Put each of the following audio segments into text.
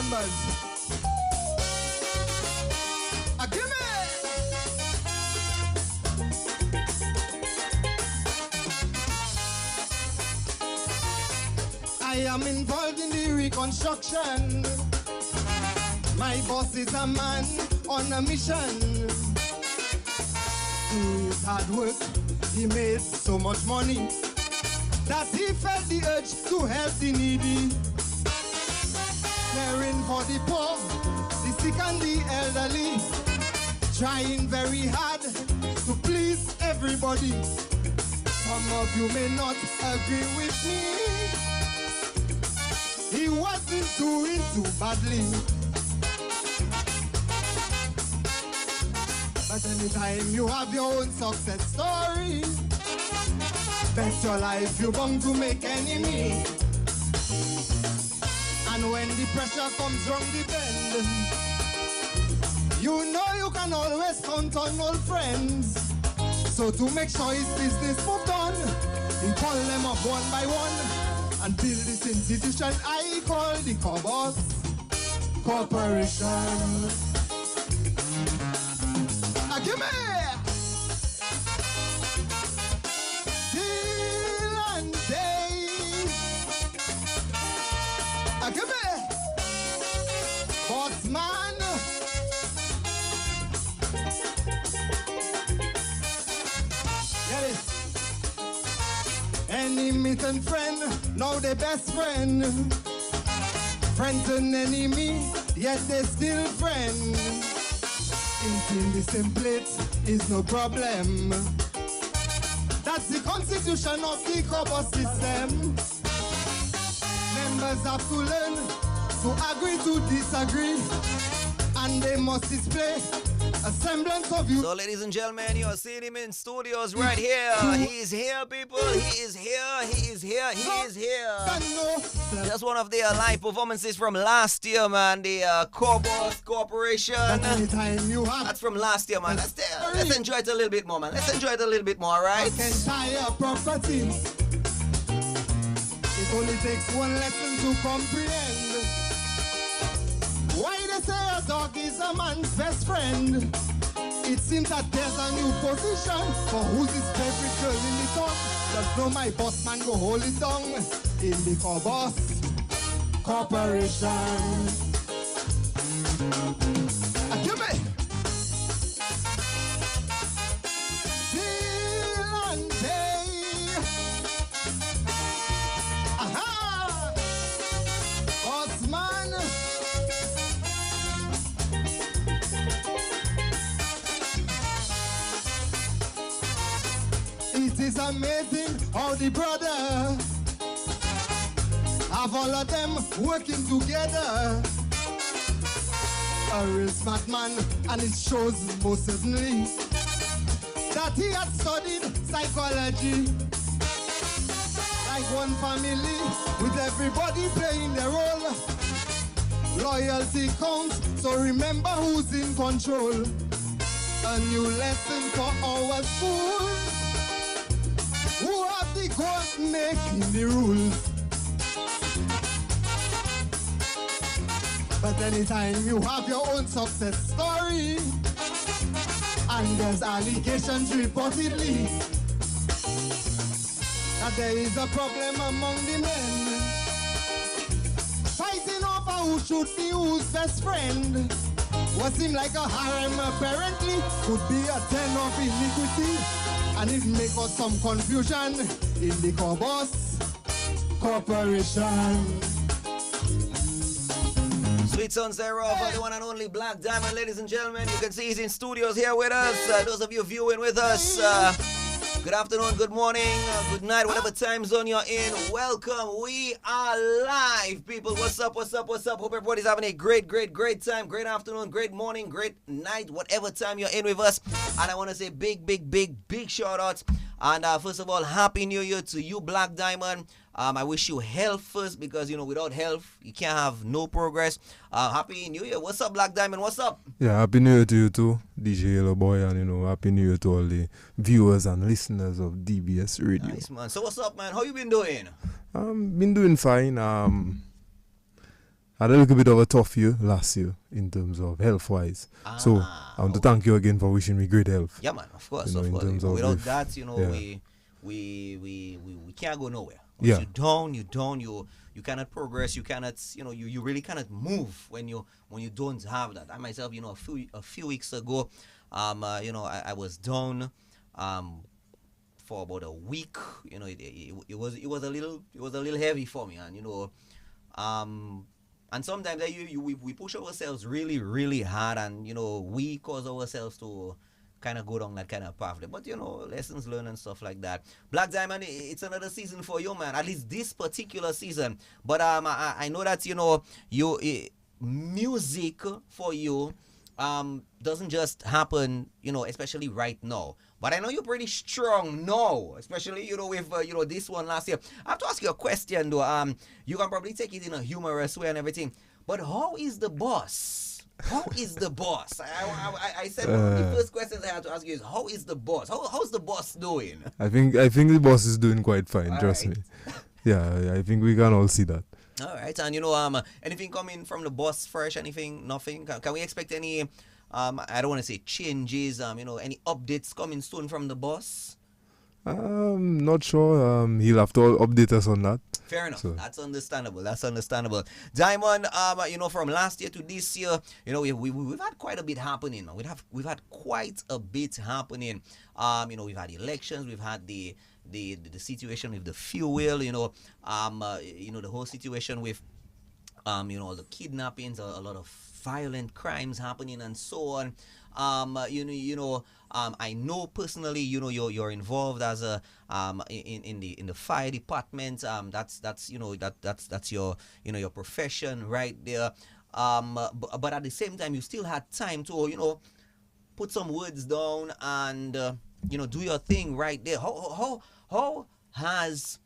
members. Give me. I am involved in the reconstruction. My boss is a man on a mission. Through his hard work, he made so much money that he felt the urge to help the needy. Caring for the poor, the sick and the elderly. Trying very hard to please everybody. Some of you may not agree with me. He wasn't doing too badly. But anytime you have your own success story, bet your life you're bound to make enemy. And when the pressure comes from the bend, you know you can always count on old friends. So to make sure his business moved on, he called them up one by one and build this institution I call the Cobos Corporation. Give me! Till and day. Give me! Boss man. Get it? Enemy and friend, now they best friend. Friends and enemy, yet they still friends. Eating the same plate is no problem. That's the constitution of the Cobos system. Members have to learn to agree to disagree, and they must display a semblance of you. So, ladies and gentlemen, you are seeing him in studios right here. He is here, people. He is here. He is here. He is here. That's one of their live performances from last year, man. The Cobos Corporation. That's from last year, man. Let's enjoy it a little bit more, man. Let's enjoy it a little bit more, right? Entire property. It only takes one lesson to comprehend. Why they say a dog is a man's best friend? It seems that there's a new position for who's his favorite girl in the top. Just know my boss man go hold it down in the Cobos Corporation. Give me! Till and day. Aha! Boss man. It is amazing how the brother have all of them working together. A real smart man, and it shows most certainly that he had studied psychology. Like one family with everybody playing their role. Loyalty counts, so remember who's in control. A new lesson for our schools. Who have the court making the rules? But anytime you have your own success story, and there's allegations reportedly that there is a problem among the men, fighting over who should be whose best friend. What seemed like a harem apparently could be a den of iniquity, and it may cause some confusion in the Cobos Corporation. Sweet Sounds thereof, the one and only Black Diamond, ladies and gentlemen. You can see he's in studios here with us. Those of you viewing with us, good afternoon, good morning, good night, whatever time zone you're in. Welcome. We are live, people. What's up, what's up, what's up? Hope everybody's having a great time, great afternoon, great morning, great night, whatever time you're in with us. And I want to say big shout outs. And first of all, Happy New Year to you, Black Diamond. I wish you health first, because, you know, without health, you can't have no progress. Happy New Year. What's up, Black Diamond? What's up? Yeah, Happy New Year to you too, DJ Haloboy, and, you know, Happy New Year to all the viewers and listeners of DBS Radio. Nice, man. So what's up, man? How you been doing? Been doing fine. I had a little bit of a tough year last year in terms of health-wise. So I want to thank you again for wishing me great health. Yeah, man, of course, You know, of in course. terms of Without if- that, you know, yeah. we can't go nowhere. Yeah. You cannot progress. You cannot, you really cannot move when you don't have that. I myself, a few weeks ago, I was down, for about a week. It was a little heavy for me, and and sometimes we push ourselves really, really hard, and we cause ourselves to kind of go down that kind of path. But lessons learned and stuff like that. Black Diamond, it's another season for you, man. At least this particular season. But I know that music for you doesn't just happen, especially right now. But I know you're pretty strong now, especially with this one last year. I have to ask you a question though. You can probably take it in a humorous way and everything. But how is the boss? How is the boss? I said one of the first questions I had to ask you is how is the boss? How's the boss doing? I think the boss is doing quite fine. All trust right. me. Yeah, I think we can all see that. All right, and anything coming from the boss fresh? Anything? Nothing? Can we expect any? I don't want to say changes. Any updates coming soon from the boss? Not sure. He'll have to update us on that. Fair enough. So- That's understandable. Diamond, from last year to this year, we've had quite a bit happening. We've had quite a bit happening. We've had elections. We've had the situation with the fuel. The whole situation with all the kidnappings, a lot of violent crimes happening, and so on. I know personally, you're involved as a in the fire department. That's your your profession right there. But at the same time, you still had time to put some words down and do your thing right there. How has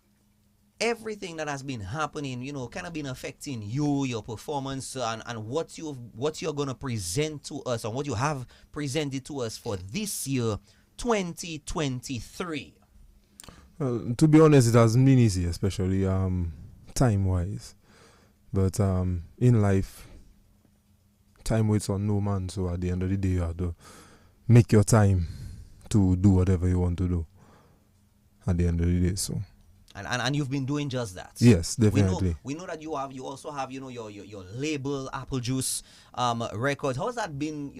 everything that has been happening, kind of been affecting you, your performance, and what you're gonna present to us, and what you have presented to us for this year, 2023? Well, to be honest, it hasn't been easy, especially time-wise. But in life, time waits on no man. So at the end of the day, you have to make your time to do whatever you want to do. At the end of the day, so. And you've been doing just that. Yes, definitely. We know that you also have your label Apple Juice records. How has that been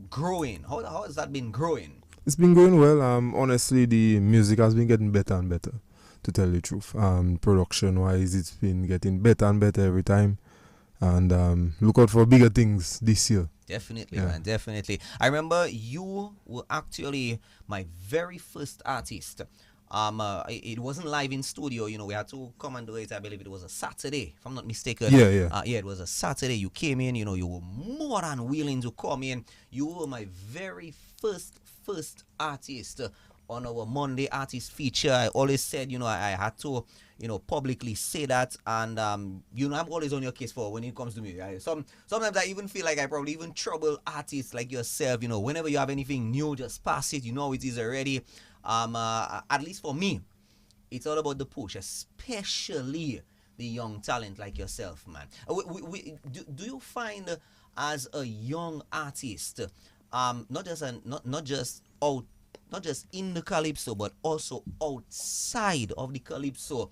growing? How has that been growing? It's been going well. Honestly, the music has been getting better and better, to tell the truth. Production-wise, it's been getting better and better every time. And look out for bigger things this year. Definitely, Yeah. man, definitely. I remember you were actually my very first artist. It wasn't live in studio. We had to come and do it. I believe it was a Saturday, if I'm not mistaken. Yeah. It was a Saturday. You came in. You were more than willing to come in. You were my very first artist on our Monday artist feature. I always said, I had to, publicly say that, and I'm always on your case for when it comes to me. Sometimes I even feel like I probably even trouble artists like yourself. Whenever you have anything new, just pass it. It is already. At least for me, it's all about the push, especially the young talent like yourself, man. Do you find as a young artist, not just in the calypso, but also outside of the calypso,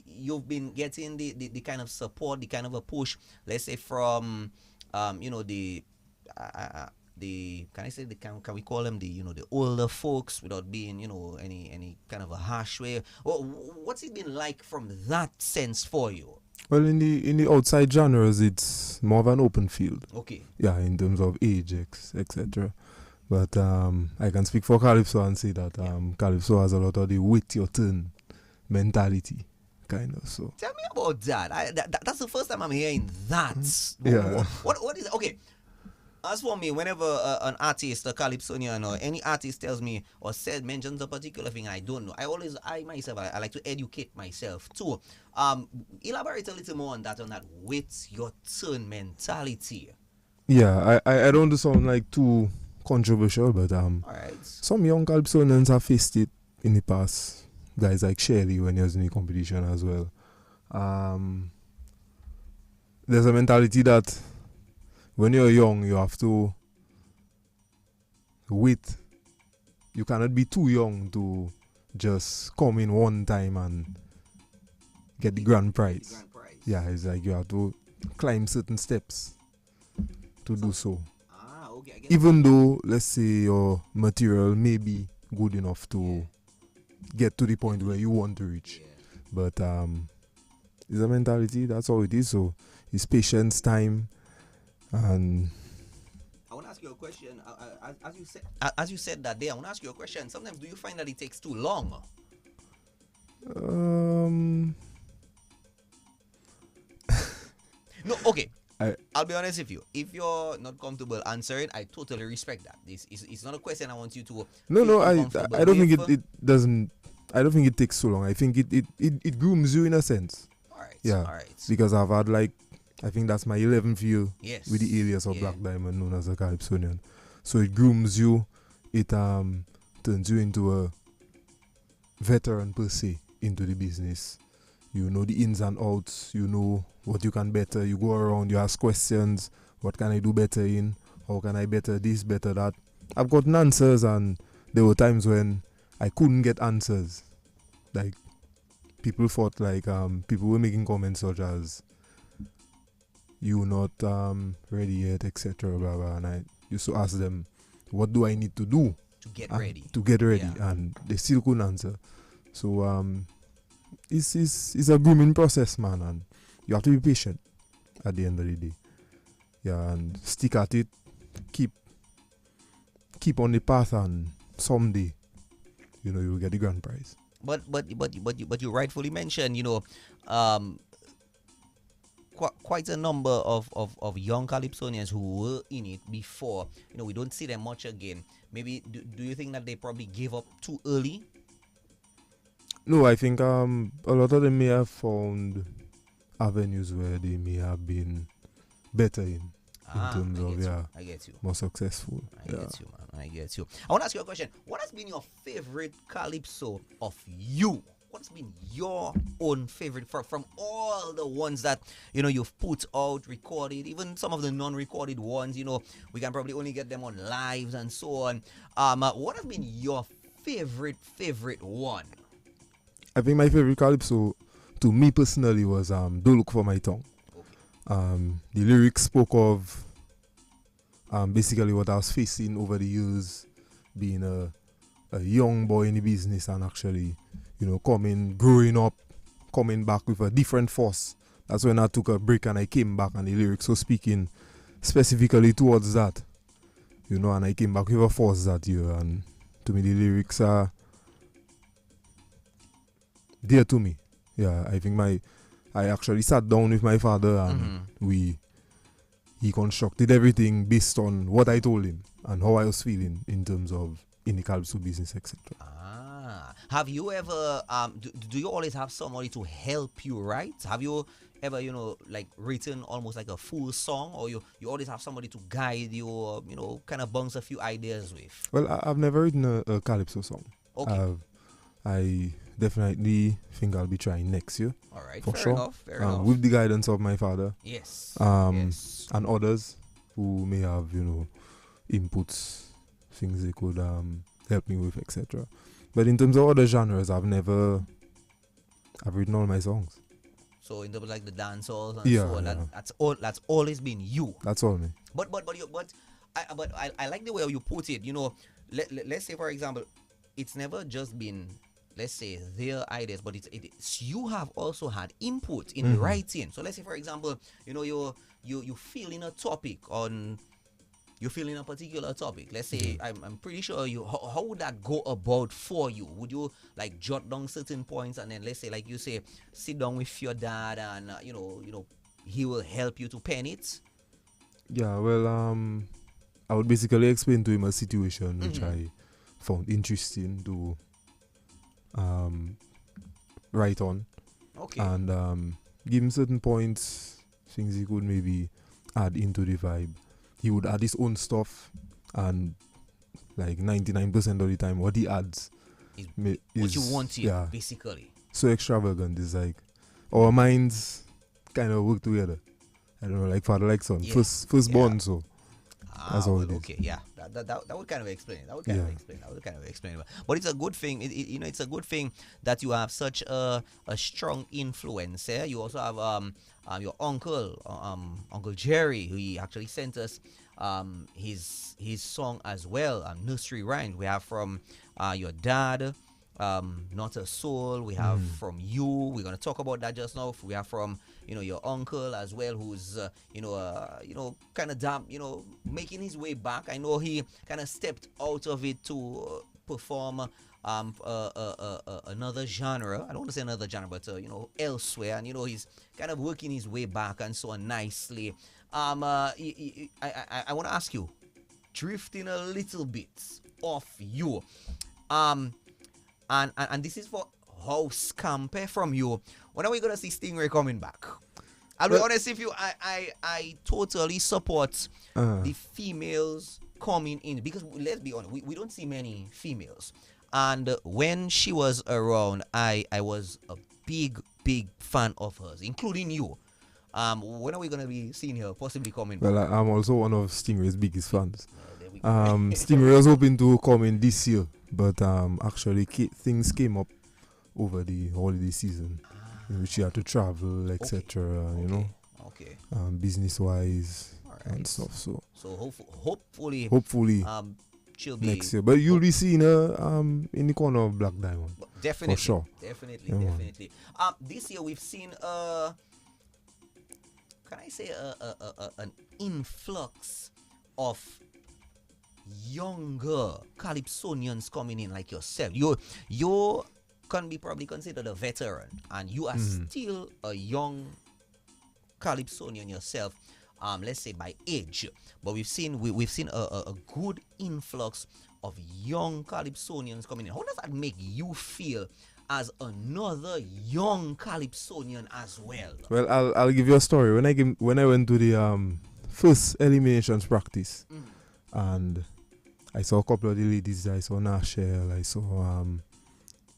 you've been getting the kind of support, the kind of a push, let's say from can we call them the older folks without being any kind of a harsh way? What's it been like from that sense for you? Well, in the outside genres, it's more of an open field. Okay. Yeah, in terms of age, etc. But I can speak for Calypso and say that Calypso has a lot of the wait your turn mentality, kind of. So Tell me about that. That's the first time I'm hearing that. Yeah. What is it? Okay. As for me, whenever an artist, a Calypsonian or any artist tells me or mentions a particular thing I don't know, I myself like to educate myself too. Elaborate a little more on that wait your turn mentality. yeah, I don't want to sound like too controversial, but All right. some young Calypsonians have faced it in the past. Guys like Shelly when he was in the competition as well. there's a mentality that when you're young, you have to wait. You cannot be too young to just come in one time and get the grand prize. Yeah, it's like you have to climb certain steps to do so. Okay. Even though, let's say, your material may be good enough to get to the point where you want to reach. But it's a mentality, that's all it is. So it's patience, time, and... I want to ask you a question. As you said that day, I want to ask you a question. Sometimes do you find that it takes too long? No, okay. I'll be honest with you. If you're not comfortable answering, I totally respect that. It's not a question I want you to. No. I don't think it doesn't. I don't think it takes so long. I think it grooms you in a sense. All right. Yeah. All right. Because I've had I think that's my 11th year with the alias of Black Diamond, known as a Calypsonian. So it grooms you. It turns you into a veteran per se into the business. You know the ins and outs. You know what you can better. You go around, you ask questions. What can I do better in? How can I better this, better that? I've gotten answers, and there were times when I couldn't get answers. Like, people thought people were making comments such as, "You not ready yet," etc. Blah blah. And I used to ask them, "What do I need to do to get ready?" Yeah. And they still couldn't answer. So it's a grooming process, man, and you have to be patient at the end of the day. Yeah, and stick at it, keep on the path, and someday, you'll get the grand prize. But you rightfully mentioned, quite a number of young Calypsonians who were in it before. We don't see them much again. Maybe do you think that they probably gave up too early? No, I think a lot of them may have found avenues where they may have been better in terms of I get you. more successful. I get you. I want to ask you a question. What has been your favorite calypso of you? What's been your own favorite from all the ones that you've put out, recorded, even some of the non-recorded ones? We can probably only get them on lives and so on. What has been your favorite one? I think my favorite calypso, to me personally, was "Don't Look for My Tongue." Okay. The lyrics spoke of basically what I was facing over the years, being a young boy in the business, and actually, growing up, coming back with a different force. That's when I took a break and I came back, and the lyrics were speaking specifically towards that, and I came back with a force that year. And to me, the lyrics are dear to me. Yeah, I think I actually sat down with my father, and he constructed everything based on what I told him and how I was feeling in terms of in the calypso business, etc. Have you ever do you always have somebody to help you write? Have you ever written almost like a full song, or you always have somebody to guide you, or kind of bounce a few ideas with? Well, I've never written a calypso song. Okay. I definitely think I'll be trying next year. All right, for fair sure. enough. Fair enough. With the guidance of my father. Yes. And others who may have inputs, things they could help me with, etc. But in terms of other genres, I've written all my songs. So in terms of the dancehall and so on, that's always been you. That's all me. But I like the way you put it. Let's say, for example, it's never just been, let's say, their ideas, but it's you have also had input in the writing. So let's say, for example, you feel in a topic you feel in a particular topic. Let's say I'm pretty sure how would that go about for you? Would you jot down certain points, and then let's say, like you say, sit down with your dad, and he will help you to pen it? Yeah, well, I would basically explain to him a situation which I found interesting to write on. Okay. And give him certain points, things he could maybe add into the vibe. He would add his own stuff, and 99% of the time what he adds is what you wanted, basically. So extravagant. It's like our minds kind of work together, I don't know, like father, like son. Yeah. First born, so that's how it is. Okay, yeah, that would kind of explain it. That would kind of explain it. But it's a good thing. It's a good thing that you have such a strong influence. Eh? You also have your uncle, Uncle Jerry, who he actually sent us his song as well, Nursery Rhymes. We have from your dad, Not a Soul. We have from you. We're gonna talk about that just now. We have from your uncle as well, who's kind of damn, making his way back. I know he kind of stepped out of it to perform another genre. I don't want to say another genre, but elsewhere. And he's kind of working his way back and so on nicely. I want to ask you, drifting a little bit off you, and this is for House Camper from you. When are we gonna see Stingray coming back? I'll be honest with you, I totally support the females coming in, because let's be honest, we don't see many females. And when she was around, I was a big fan of hers, including you. When are we gonna be seeing her possibly coming back? Well, I'm also one of Stingray's biggest fans. Stingray was hoping to come in this year, but actually things came up over the holiday season, in which she had to travel, etc. Okay. Business wise Right. and stuff. So hopefully, she'll be next year. But you'll be seeing her in the corner of Black Diamond. Definitely, for sure. Definitely. This year we've seen can I say an influx of younger Calypsonians coming in like yourself. You can be probably considered a veteran, and you are still a young Calypsonian yourself. Let's say by age, but we've seen a good influx of young Calypsonians coming in. How does that make you feel as another young Calypsonian as well? Well, I'll give you a story. When I went to the first eliminations practice, and I saw a couple of the ladies. I saw Nashelle. I saw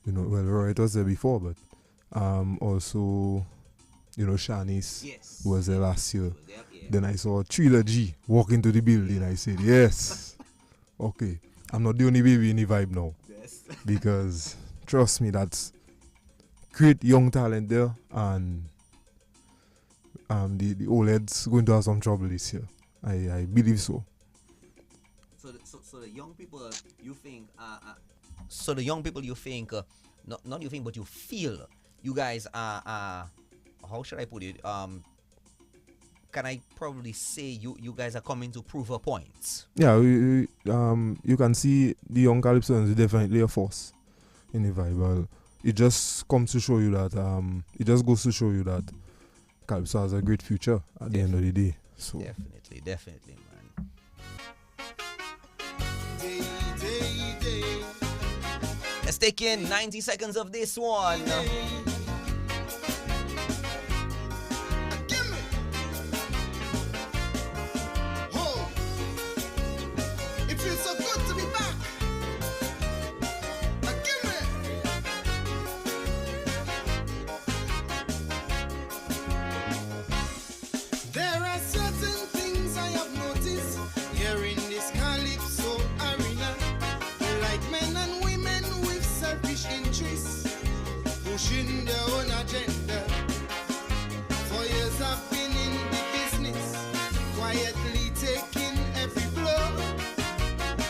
Roy was there before, but also Shanice was there last year. Then I saw Trilogy walk into the building. I said, yes, okay, I'm not the only baby in the vibe now. Yes. Because trust me, that's great young talent there, and the old heads going to have some trouble this year. I believe so. So the young people you think not you think, but you feel you guys are how should I put it? Can I probably say you guys are coming to prove a point? Yeah, you can see the young Calypsonians is definitely a force in the vibe. Well, it just comes to show you that it just goes to show you that Calypso has a great future at the end of the day. So definitely, man. Let's take in 90 seconds of this one. Pushing their own agenda. For years I've been in the business, quietly taking every blow.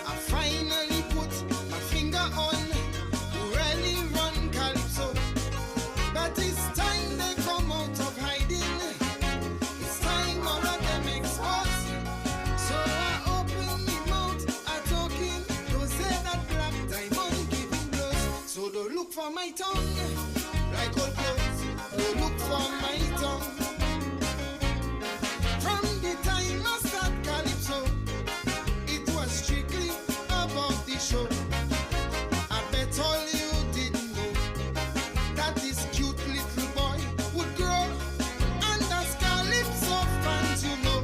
I finally put my finger on who really run Calypso. But it's time they come out of hiding. It's time all of them expose. So I open my mouth, I talking. Don't say that Black Diamond giving blows. So don't look for my tongue. Like old clothes, don't look for my tongue. From the time I start Calypso, it was strictly about the show. I bet all you didn't know that this cute little boy would grow. And as Calypso fans, you know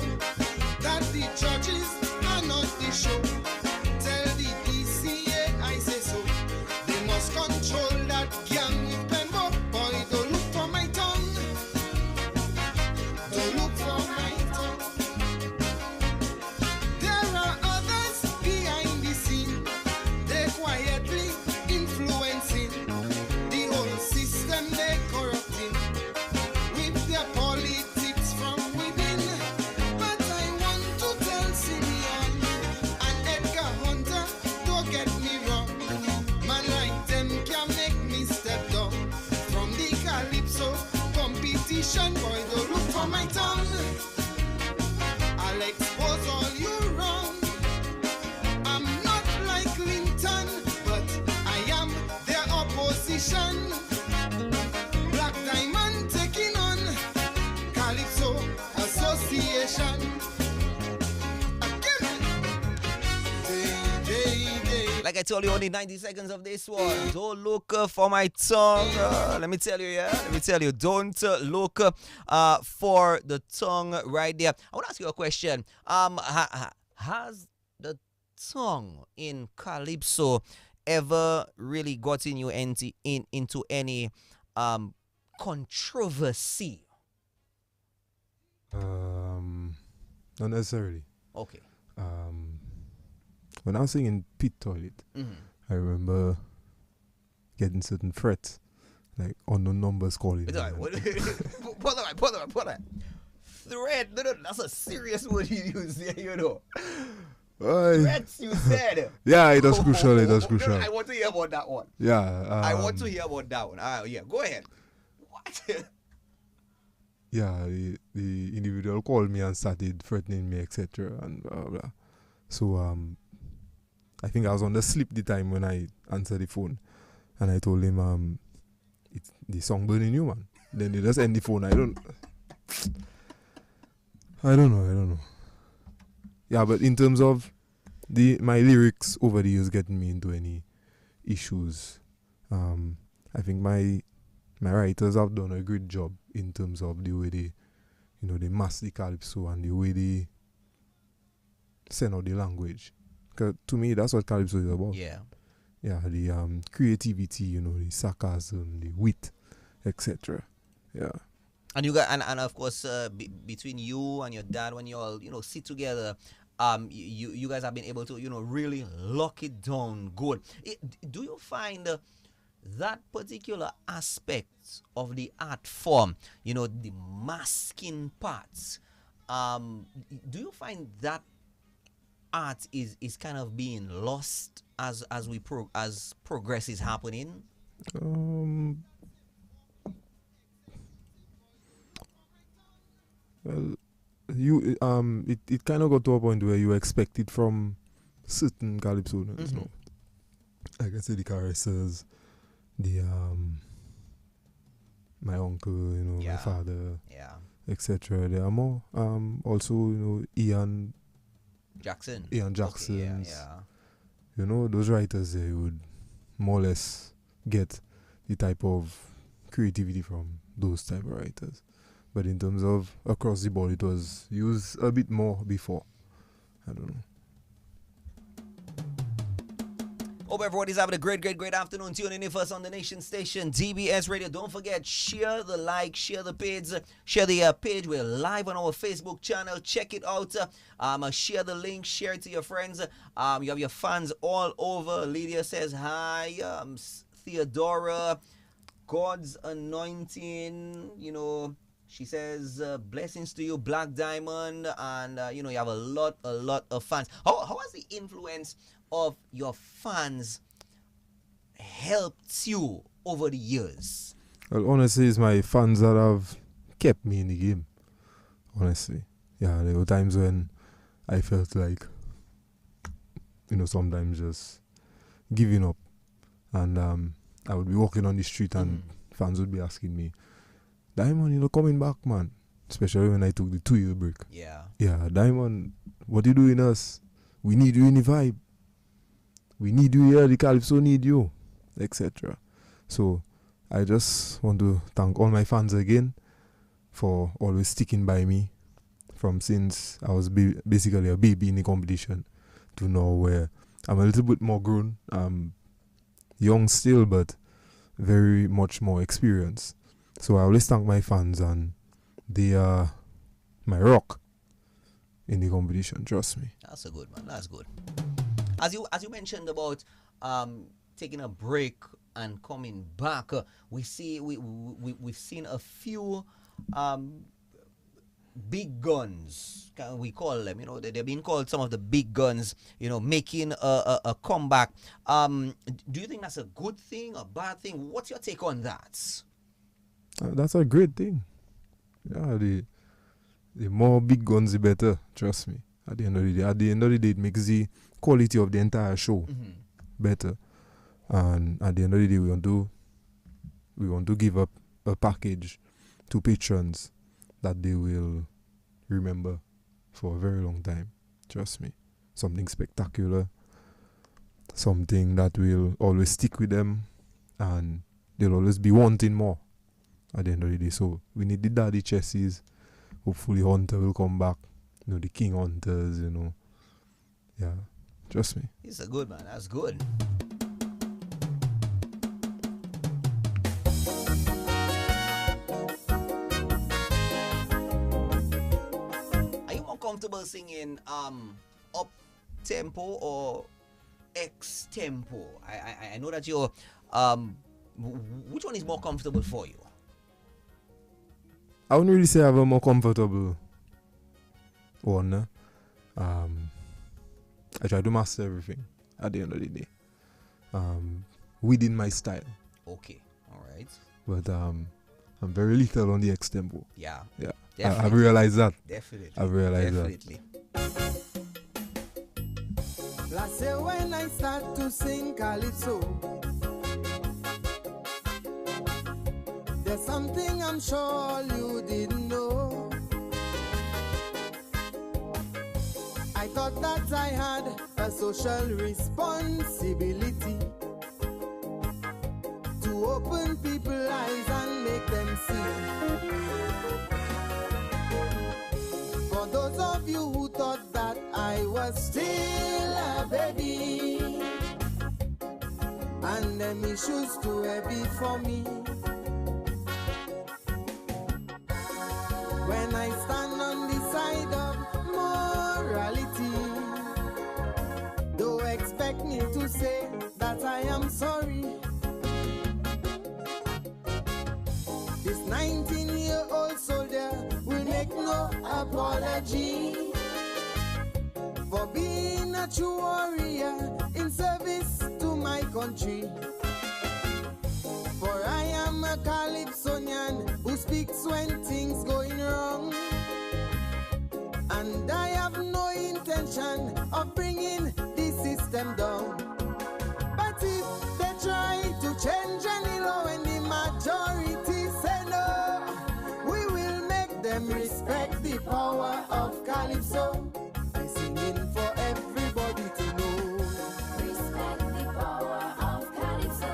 that the judges are not the show. Tell the DCA I say so. They must control that gang with Pembo. Boy, don't nation. Like I told you, only 90 seconds of this one. Don't look for my tongue. Let me tell you, don't look for the tongue right there. I want to ask you a question. Has the tongue in Calypso ever really gotten you into any controversy? Not necessarily. Okay. When I was singing Pit Toilet, I remember getting certain threats, like unknown numbers calling me. Put that. Threat? No, that's a serious word you use there, you know. Threats, you said. Yeah, it was crucial. It was crucial. I want to hear about that one. Yeah. I want to hear about that one. Yeah, go ahead. What? Yeah, the individual called me and started threatening me, etc. and blah, blah, blah. So I think I was on the sleep the time when I answered the phone, and I told him it's the song burning you, man. Then they just end the phone. I don't know. Yeah, but in terms of my lyrics over the years getting me into any issues, I think my writers have done a great job in terms of the way they master the calypso and the way they send out the language. Because to me, that's what calypso is about. Yeah. Yeah, the creativity, the sarcasm, the wit, etc. Yeah. And you got, and of course, between you and your dad, when you all sit together, you guys have been able to really lock it down good. Do you find that particular aspect of the art form, the masking parts, do you find that art is kind of being lost as progress is happening? Well, it kind of got to a point where you expect it from certain calypsonians, no? Like I said, the Caressers, the my uncle, my father, etc. There are more. Also, Ian Jacksons. Okay, Those writers, they would more or less get the type of creativity from those type of writers. But in terms of across the board, it was used a bit more before. I don't know. Hope everybody's having a great afternoon. Tuning in for us on the Nation Station, DBS Radio. Don't forget, share the share the page. Share the page. We're live on our Facebook channel. Check it out. Share the link. Share it to your friends. You have your fans all over. Lydia says hi. Theodora, God's anointing. She says blessings to you, Black Diamond, and you have a lot of fans. How has the influence of your fans helped you over the years? Well, honestly, it's my fans that have kept me in the game. Honestly, yeah, there were times when I felt like, sometimes just giving up, and I would be walking on the street and fans would be asking me, Diamond, coming back, man. Especially when I took the 2-year break. Yeah. Yeah, Diamond, what you doing us? We need you in the vibe. We need you here. The Calypso need you, etc. So I just want to thank all my fans again for always sticking by me from since I was basically a baby in the competition to now where I'm a little bit more grown. I'm young still, but very much more experienced. So I always thank my fans, and they are my rock in the competition. Trust me. That's a good, man. That's good. As you mentioned about taking a break and coming back, we've seen a few big guns, we call them. They've been called some of the big guns. Making a comeback. Do you think that's a good thing, a bad thing? What's your take on that? That's a great thing. Yeah, the more big guns, the better. Trust me. At the end of the day, it makes the quality of the entire show better. And at the end of the day, we want to give up a package to patrons that they will remember for a very long time. Trust me. Something spectacular. Something that will always stick with them, and they'll always be wanting more at the end of the day. So we need the daddy chesses. Hopefully Hunter will come back. The King Hunters, Yeah, trust me. He's a good man. That's good. Are you more comfortable singing up tempo or X tempo? I know that you're which one is more comfortable for you? I wouldn't really say I have a more comfortable one. I try to master everything at the end of the day. Within my style. Okay, all right. But I'm very little on the X tempo. Yeah. I've realized that. Definitely. I've realized Definitely. Last year when I start to sing calypso, there's something I'm sure you didn't know. I thought that I had a social responsibility to open people's eyes and make them see. For those of you who thought that I was still a baby and them issues too heavy for me, when I stand on the side of morality, don't expect me to say that I am sorry. This 19-year-old soldier will make no apology for being a true warrior in service to my country. For I am a Calypsonian who speaks when things going wrong, and I have no intention of bringing the system down. But if they try to change any law and the majority say no, we will make them respect the power of Calypso. I'm singing for everybody to know. Respect the power of Calypso.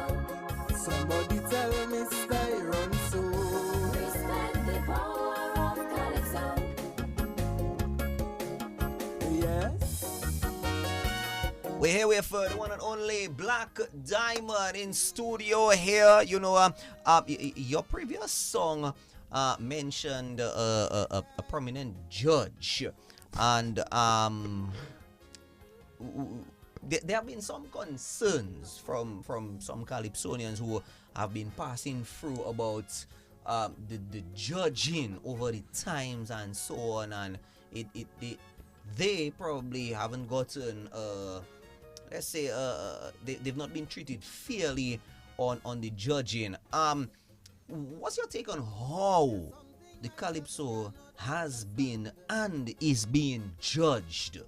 Somebody tell Mr. Run so. Respect the power of Calypso. Yes. We're here with the one and only Black Diamond in studio here. Your previous song mentioned a prominent judge, and there have been some concerns from some Calypsonians who have been passing through about the judging over the times and so on, and they probably haven't gotten let's say they've not been treated fairly on the judging. What's your take on how the Calypso has been and is being judged?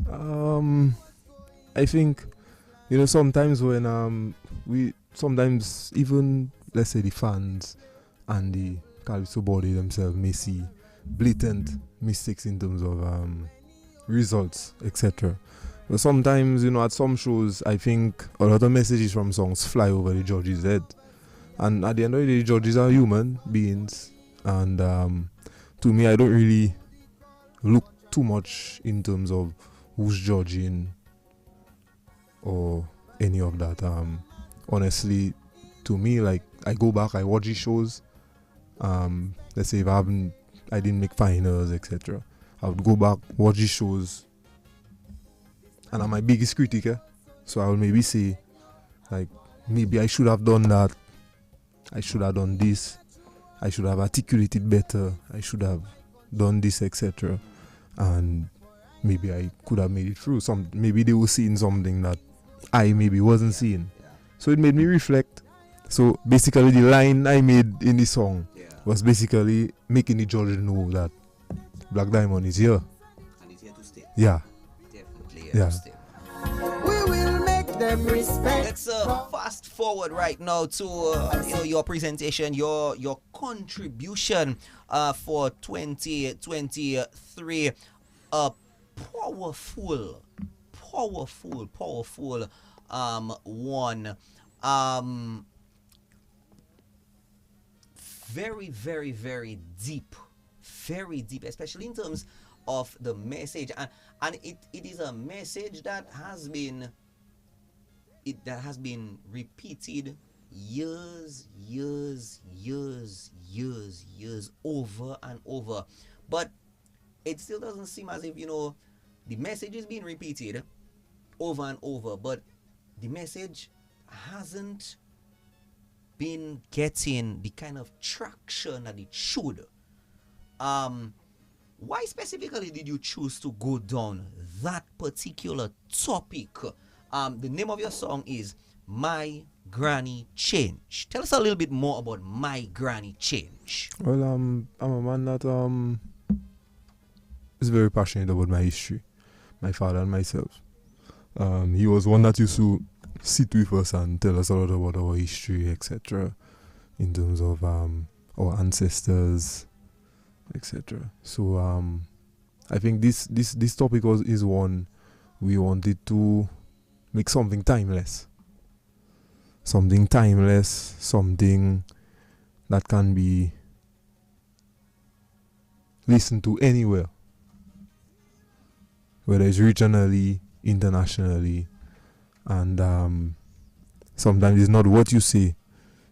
I think sometimes when sometimes even, let's say, the fans and the Calypso body themselves may see blatant mistakes in terms of results, etc. But sometimes, at some shows, I think a lot of messages from songs fly over the judge's head. And at the end of the day, the judges are human beings. And to me, I don't really look too much in terms of who's judging or any of that. Honestly, to me, like, I go back, I watch these shows. Let's say if I didn't make finals, etc. I would go back, watch these shows, and I'm my biggest critic. So I will maybe say, like, maybe I should have done that. I should have done this. I should have articulated better. I should have done this, etc. And maybe I could have made it through. Maybe they were seeing something that I maybe wasn't seeing. So it made me reflect. So basically, the line I made in the song was basically making the judge know that Black Diamond is here. And it's here to stay. Yeah. Definitely here Yeah. to stay. We will make them them respect. Let's fast forward right now to your presentation, your contribution for 2023. A powerful one. Very, very, very deep, especially in terms of the message, and it is a message that has been repeated years over and over, but it still doesn't seem as if the message is being repeated over and over, but the message hasn't been getting the kind of traction that it should. Why specifically did you choose to go down that particular topic? The name of your song is My Granny Change. Tell us a little bit more about My Granny Change. Well, I'm a man that is very passionate about my history, my father and myself. He was one that used to sit with us and tell us a lot about our history, etc., in terms of our ancestors, etc. So I think this topic is one we wanted to make something timeless, something that can be listened to anywhere, whether it's regionally, internationally, and sometimes it's not what you say,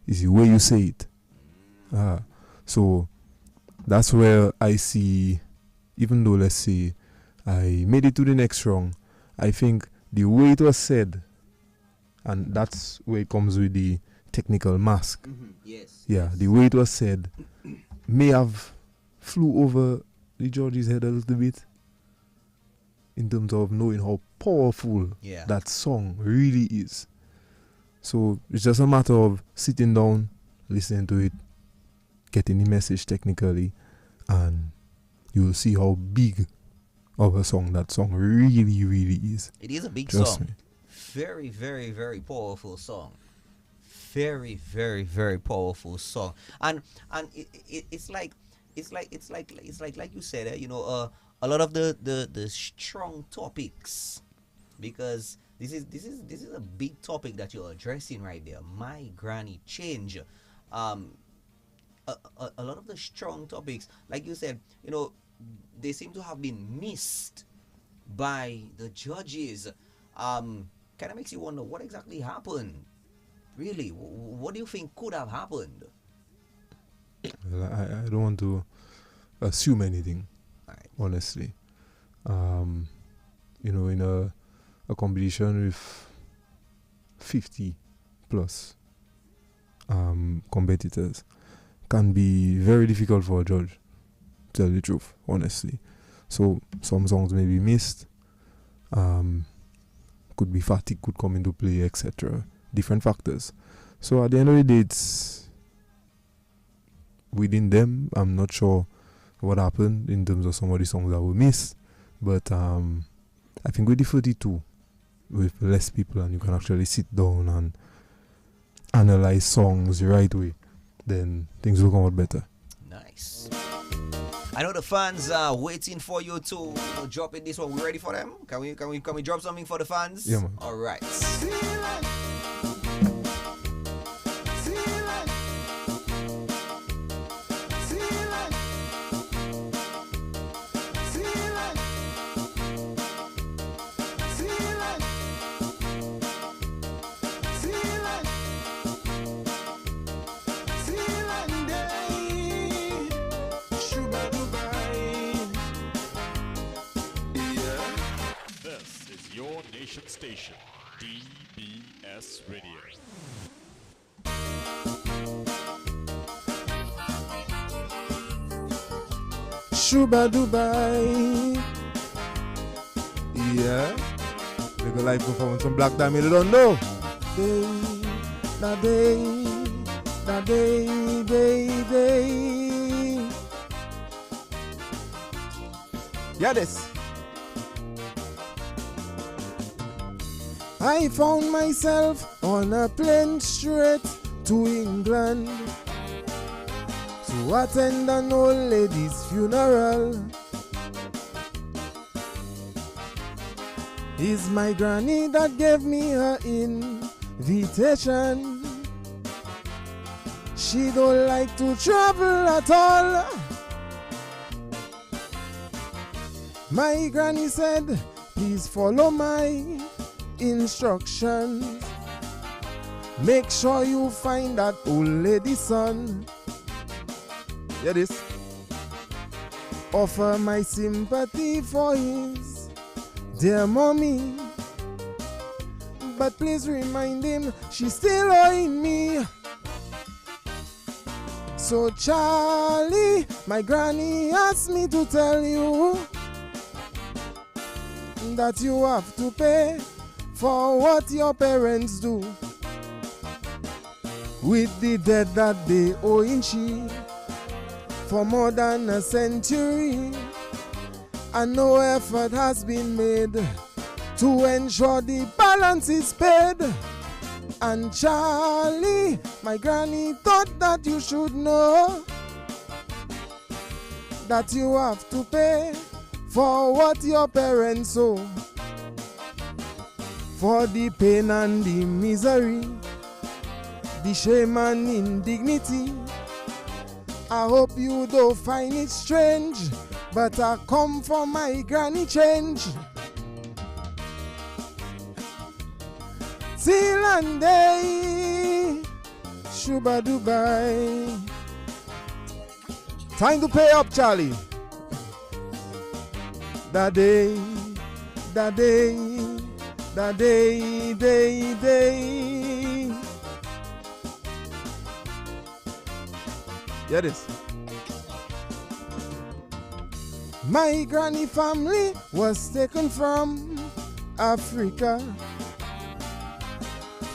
it's the way you say it. So that's where I see, even though let's say I made it to the next round, I think the way it was said, and that's where it comes with the technical mask. Yes. Yeah, the way it was said may have flew over the judge's head a little bit in terms of knowing how powerful that song really is. So it's just a matter of sitting down, listening to it, getting the message technically, and you'll see how big of a song that song really, really is. It is a big Trust song. me. Very, very, very powerful song. Very, very, very powerful song. And it's like you said, a lot of the strong topics, because this is a big topic that you're addressing right there. My Granny Change. A lot of the strong topics, like you said, they seem to have been missed by the judges. Kind of makes you wonder what exactly happened. Really, what do you think could have happened? Well, I don't want to assume anything, honestly. In a competition with 50 plus competitors can be very difficult for a judge, to tell the truth, honestly. So some songs may be missed, could be fatigue could come into play, etc. Different factors. So at the end of the day, it's within them. I'm not sure what happened in terms of some of the songs that were missed, but I think with the 32, with less people, and you can actually sit down and analyze songs the right way, then things will come out better. Nice. I know the fans are waiting for you to drop in this one. We ready for them? Can we drop something for the fans? Yeah, man. All right. This is your nation station, DBS Radio. Shuba Dubai. Yeah. They go live performance from Black Diamond. You don't know. Day. Yeah, this. I found myself on a plane straight to England to attend an old lady's funeral. It's my granny that gave me her invitation. She don't like to travel at all. My granny said, please follow my instructions. Make sure you find that old lady's son. Hear this? Offer my sympathy for his dear mommy, but please remind him she's still owing me. So Charlie, my granny asked me to tell you that you have to pay for what your parents do with the debt that they owe in she for more than a century, and no effort has been made to ensure the balance is paid. And Charlie, my granny thought that you should know that you have to pay for what your parents owe, for the pain and the misery, the shame and indignity. I hope you don't find it strange, but I come for my granny change. Till and day, Shuba Dubai. Time to pay up, Charlie. That day, that day, that day, day. Hear this. My granny family was taken from Africa,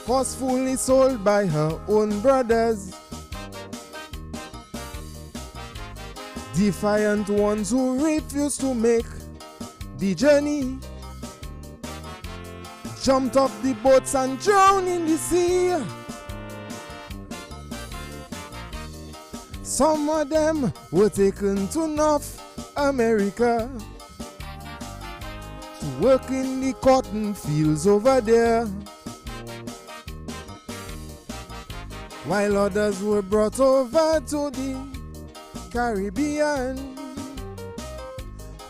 forcefully sold by her own brothers, defiant ones who refused to make the journey, jumped off the boats and drowned in the sea. Some of them were taken to North America to work in the cotton fields over there, while others were brought over to the Caribbean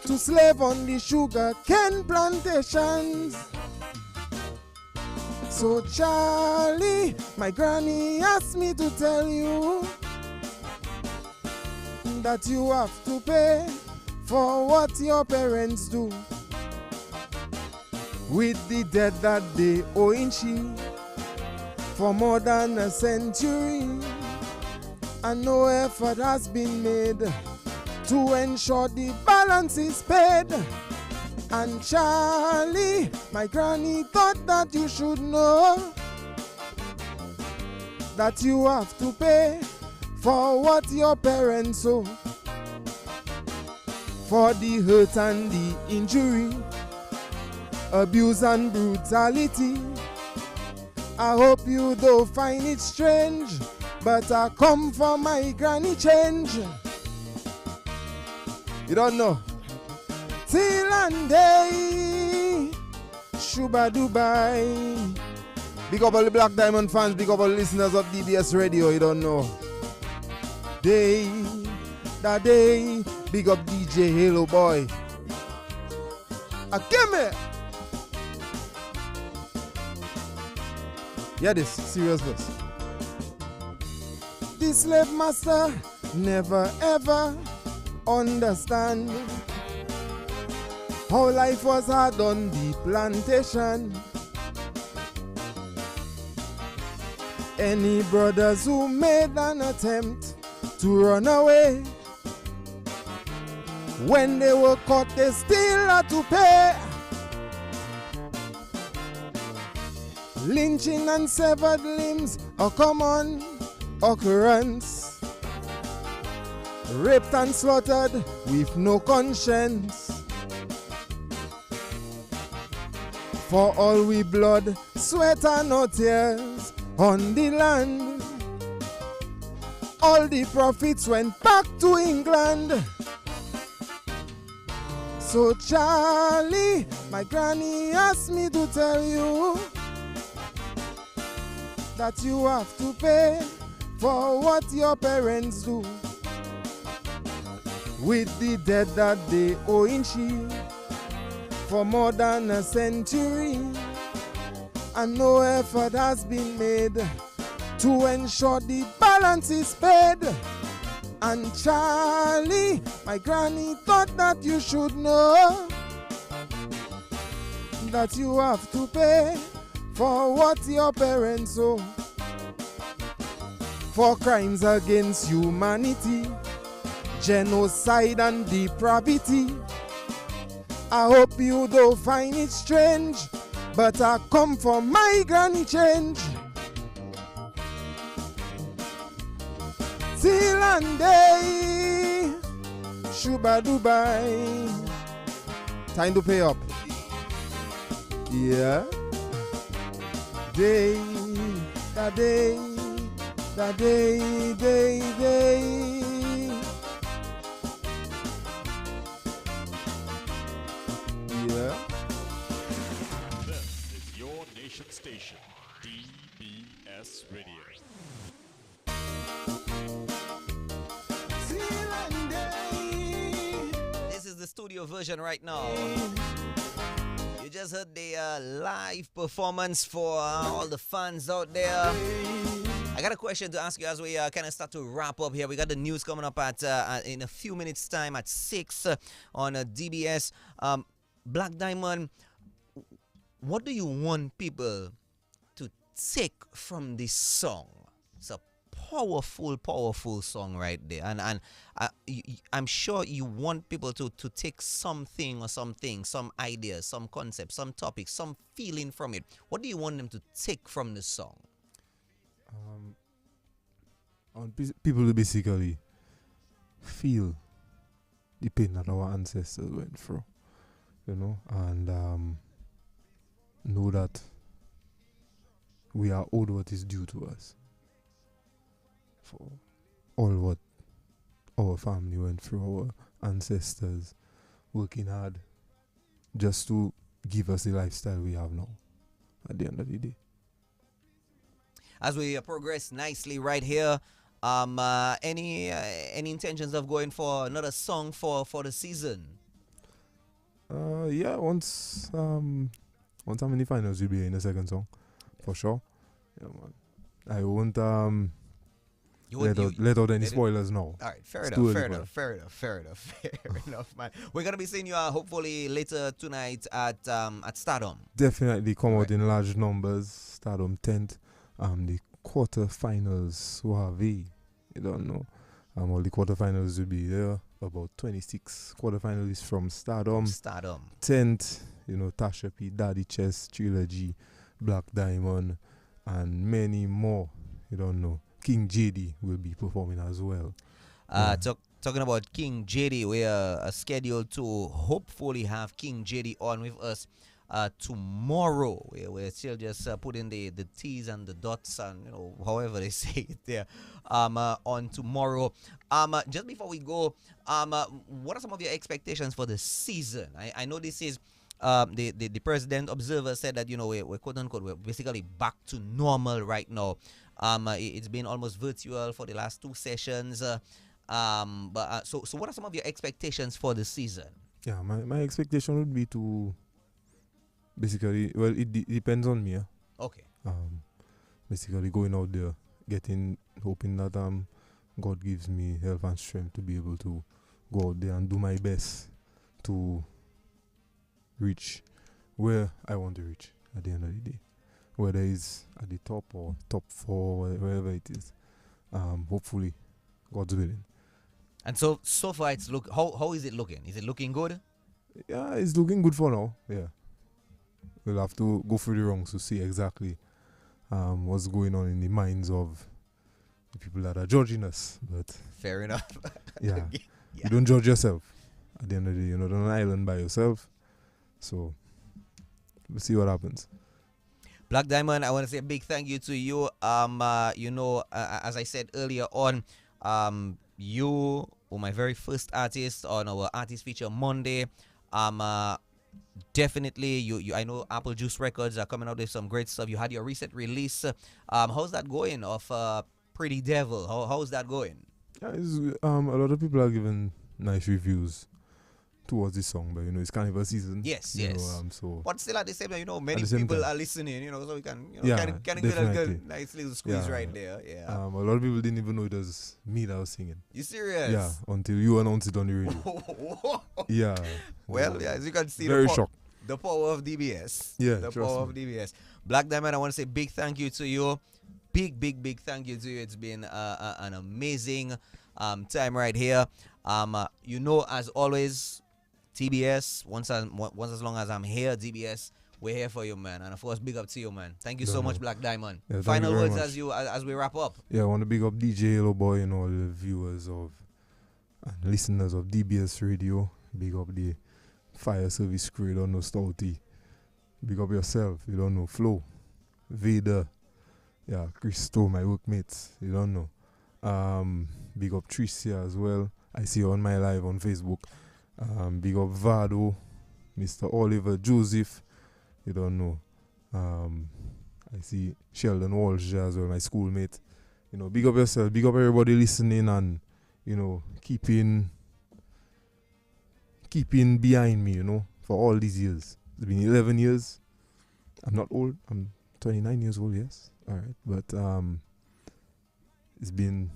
to slave on the sugar cane plantations. So Charlie, my granny asked me to tell you that you have to pay for what your parents do with the debt that they owe in she for more than a century, and no effort has been made to ensure the balance is paid. And Charlie, my granny thought that you should know that you have to pay for what your parents owe, for the hurt and the injury, abuse and brutality. I hope you don't find it strange, but I come for my granny change. You don't know. Till and day, Shuba Dubai. Big up all the Black Diamond fans, big up all the listeners of DBS Radio, you don't know. Day, that day, big up DJ Haloboy. Give me. Yeah, this serious verse. The slave master never ever understand how life was hard on the plantation. Any brothers who made an attempt to run away, when they were caught they still had to pay. Lynching and severed limbs a common occurrence. Raped and slaughtered with no conscience. For all we blood, sweat and no tears on the land. All the profits went back to England. So Charlie, my granny asked me to tell you that you have to pay for what your parents do with the debt that they owe in she for more than a century, and no effort has been made to ensure the balance is paid. And Charlie, my granny thought that you should know that you have to pay for what your parents owe for crimes against humanity, genocide and depravity. I hope you don't find it strange, but I come for my granny change. Till and day, Shuba Dubai. Time to pay up. Yeah. Day, da day, da day, day. Yeah. This is your nation station, DBS Radio. This is the studio version right now. You just heard the live performance for all the fans out there. I got a question to ask you as we kind of start to wrap up here. We got the news coming up at in a few minutes time at 6 on DBS. Black Diamond, what do you want people to take from this song? It's a powerful song right there, and I'm sure you want people to take something or something, some ideas, some concept, some topic, some feeling from it. What do you want them to take from the song? I want people to basically feel the pain that our ancestors went through, you know, and know that we are owed what is due to us for all what our family went through, our ancestors working hard just to give us the lifestyle we have now at the end of the day. As we progress nicely right here, any intentions of going for another song for the season? Yeah, once I'm in the finals, we'll be in the second song for sure. Yeah, man. I won't let out any spoilers now. All right, fair It's enough, too fair early, enough, fair enough, fair enough, fair enough, man. We're gonna be seeing you hopefully later tonight at Stardom. Definitely come Right. out in large numbers. Stardom 10th. The quarterfinals, Suave. You don't know. All the quarterfinals will be there. About 26 quarterfinalists from Stardom. 10th, you know, Tasha P, Daddy Chess, Trilogy, Black Diamond, and many more. You don't know. King JD will be performing as well. Talking about King JD, we are scheduled to hopefully have King JD on with us tomorrow. We're still just putting the T's and the dots and, you know, however they say it there, on tomorrow. Just before we go, what are some of your expectations for the season? I know this is the president observer said that, you know, we're quote unquote, we're basically back to normal right now. It's been almost virtual for the last 2 sessions. So what are some of your expectations for the season? Yeah, my expectation would be to basically, well, it depends on me. Okay. Basically going out there, hoping that God gives me health and strength to be able to go out there and do my best to reach where I want to reach at the end of the day. Whether it's at the top or top 4, wherever it is. Hopefully, God's willing. And so far it's how is it looking? Is it looking good? Yeah, it's looking good for now. Yeah. We'll have to go through the rungs to see exactly what's going on in the minds of the people that are judging us. But fair enough. yeah, Yeah. you don't judge yourself. At the end of the day, you're not on an island by yourself. So we'll see what happens. Black Diamond, I want to say a big thank you to you. As I said earlier on, you were my very first artist on our Artist Feature Monday. Definitely, you. I know Apple Juice Records are coming out with some great stuff. You had your recent release. How's that going? Of Pretty Devil. How's that going? Yeah, a lot of people are giving nice reviews towards this song, but it's carnival season. Yes, you yes. know, so But still at the same time, many At the same people time. are listening, so we can, Yeah, kind of get a definitely. good, nice little squeeze Yeah. right there. Yeah. a lot of people didn't even know it was me that was singing. You serious? Yeah, until you announced it on the radio. Yeah. Well, yeah, as you can see, Very the, shocked. the power of DBS. Yeah, The trust power me. of DBS. Black Diamond, I want to say big thank you to you. Big thank you to you. It's been an amazing time right here. As always, TBS, once as long as I'm here, DBS, we're here for you, man. And of course, big up to you, man. Thank you so Don't much, know. Black Diamond. Yeah, thank Final you very words much. as we wrap up. Yeah, I want to big up DJ Haloboy and all the viewers of and listeners of DBS Radio. Big up the fire service crew. You don't know Stouty. Big up yourself. You don't know Flo, Vader. Yeah, Christo, my workmates. You don't know. Big up Tricia as well. I see you on my live on Facebook. Big up Vado, Mr. Oliver, Joseph. You don't know. I see Sheldon Walsh as well, my schoolmate. Big up yourself. Big up everybody listening and, keeping behind me, for all these years. It's been 11 years. I'm not old. I'm 29 years old, yes. All right. But it's been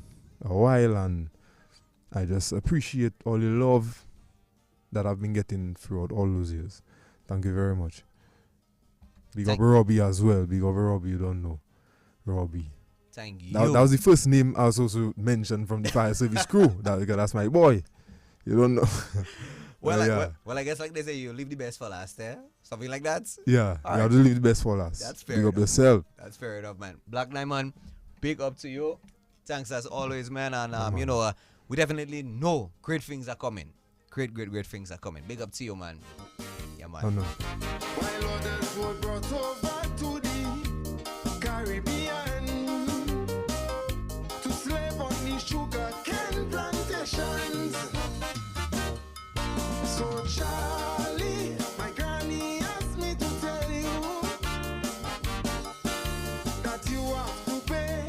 a while and I just appreciate all the love that I've been getting throughout all those years. Thank you very much. Big up Robbie as well. Big up Robbie, you don't know. Robbie. Thank you. That was the first name I was also mentioned from the fire service crew. That's my boy. You don't know. Well, I guess like they say, you leave the best for last, eh? Something like that. Yeah, All you have right. to leave the best for last. That's fair Big up enough. yourself. That's fair enough, man. Black Diamond, big up to you. Thanks as always, man. And man. we definitely know great things are coming. Great things are coming. Big up to you, man. Yeah, man. Oh no. While others were brought over to the Caribbean to slave on the sugar cane plantations. So Charlie, my granny asked me to tell you that you have to pay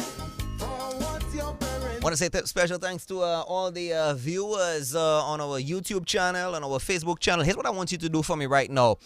for what your parents. Want to say special thanks to all the viewers on our YouTube channel and our Facebook channel. Here's what I want you to do for me right now.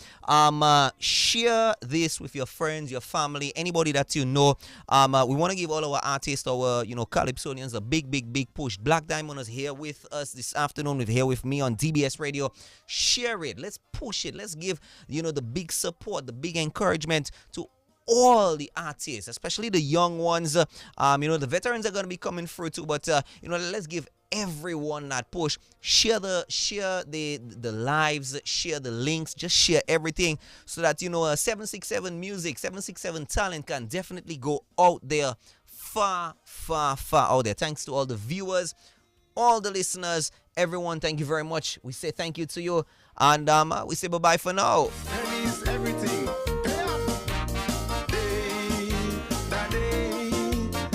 Share this with your friends, your family, anybody that you know. We want to give all our artists, our Calypsonians, a big push. Black Diamond is here with us this afternoon. Here with me on DBS Radio. Share it. Let's push it. Let's give the big support, the big encouragement to all the artists, especially the young ones. The veterans are going to be coming through too, but let's give everyone that push. Share the lives, share the links, just share everything so that 767 music, 767 talent can definitely go out there, far out there. Thanks to all the viewers, all the listeners, everyone. Thank you very much. We say thank you to you, and we say bye-bye for now. And is everything